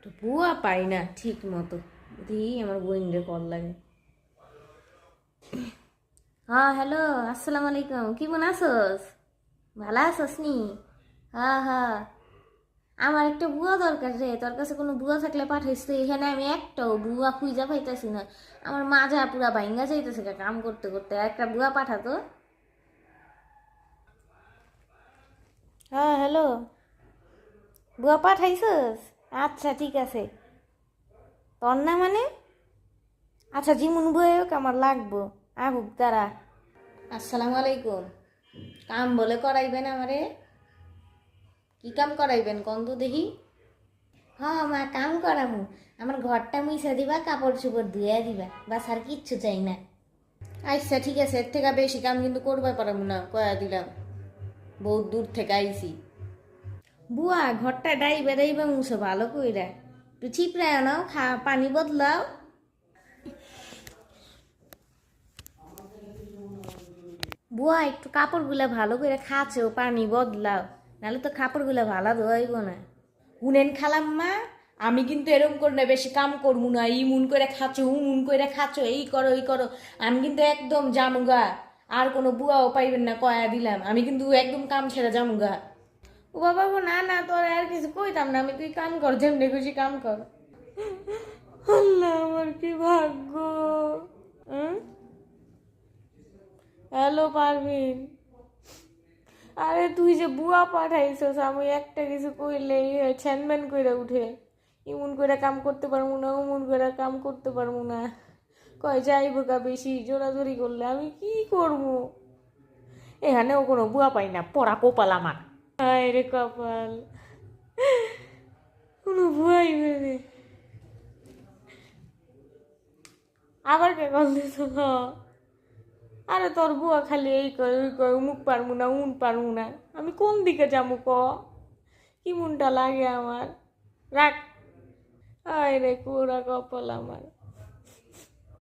তো বুয়া পাই না ঠিক মতো, দেখি আমার বোনরে কল লাগে। হ্যাঁ হ্যালো, আসসালামু আলাইকুম, কেমন আছোস? ভালো আছোস নি? হ্যাঁ হ্যাঁ, আমার একটা বুয়া দরকার রে, তোর কাছে কোনো বুয়া থাকলে পাঠাইস তো, এখানে আমি একটাও বুয়া খুঁজা পাইতেছি না। আমার মাজা পুরা ভাইঙ্গা যাইতেছে কাম করতে করতে, একটা বুয়া পাঠাতো। হ্যাঁ হ্যালো, বুয়া পাঠাইছস? আচ্ছা ঠিক আছে। তোর না মানে? আচ্ছা জিমুন বুয়া হোক, আমার লাগবো। আহুক তারা। আসসালামু আলাইকুম। কাম বলে করাইবেন আমারে? কি কাম করাইবেন কোন তো দেখি? হ্যাঁ মা, কাম করামু। আমার ঘরটা মুইছা দিবা, কাপড় চোপড় ধুইয়া দিবা, বাস আর কিচ্ছু চাই না। আচ্ছা ঠিক আছে, এর থেকে বেশি কাম কিন্তু করবা পারবো না, কয়া দিলাম। বহুত দূর থেকে আইছি। বুয়া ঘরটা ডাইবা ডাইবা মুছো ভালো কইরা, একটু চিপড়ায় নাও, পানি বদলাও। বুয়া একটু কাপড়গুলা ভালো করে খাচ্ছো, পানি বদলাও, নাহলে তো কাপড়গুলা ভালো ধোয়াইব না। শুনেন খালাম্মা, আমি কিন্তু এরকম করে না বেশি কাম করবো না, ই মুন করে খাচ্ছো উ মুন করে খাচ্ছো, এই করো এই করো। আমি কিন্তু একদম জামুগা, আর কোনো বুয়াও পাইবেন না, কয়া দিলাম। আমি কিন্তু একদম কাম ছেড়ে জামুগা। ও বাবা গো, না না, তোর আর কিছু কইতাম না আমি, তুই কাম কর, যেমনি খুশি কাম কর। আল্লাহ, আমার কি ভাগ্য। হ্যালো পারভিন, আরে তুই যে বুয়া পাঠাইছস, আমি একটা কিছু কইলেই ছ্যানম্যান কইরা উঠে। ইমন করে কাম করতে পারবো না, উমন করে কাম করতে পারবো না, কয় যাইব গা বেশি জোরাজোরি করলে, আমি কি করবো? এখানেও কোনো বুয়া পাই না, পড়া কপাল আমার। হায় রে কপাল, কোনো বুয়াই বেরে। আবার কে কল দিছ? আরে তোর বুয়া খালি এই কয় ওই কয়, মুখ পারবো না উন পারবো না, আমি কোন দিকে যাবো ক? কি মনটা লাগে আমার, রাখ। আয় রে কোরা কপাল আমার।